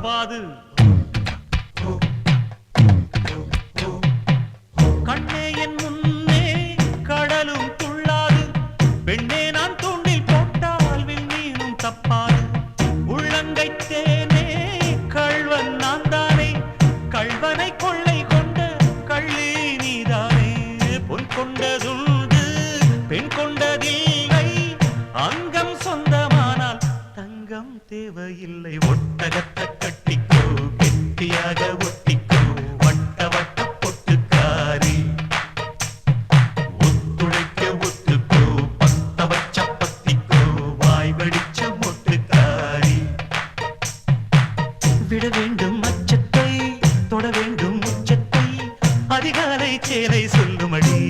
தப்பாது. கண்ணே என் முன்னே கடலும் துள்ளாது, பெண்ணே நான் தூண்டில் போட்டால் விண்மீனும் தப்பாது. உள்ளங்கை தேனே கள்வன் நான் தானே, கள்வனை கொள்ளை கொண்ட கள்ளி நீதானே. பொன் கொண்டதுண்டு பெண் கொண்டதில்லை, அங்கம் சொந்தமானால் தங்கம் தேவையில்லை. ஒட்டகத்தை கட்டிக்கோ கெட்டியாக ஒட்டிக்கோ, வட்ட வட்ட பொட்டுக்காரி. ஒத்துழைக்க ஒத்துக்கோ, பத்த வச்ச பத்திக்கோ, வாய் வடிச்ச மொட்டுக்காரி. விட வேண்டும் அச்சத்தை, தொட வேண்டும் உச்சத்தை, அதிகாலை சேலை சொல்லுமடி.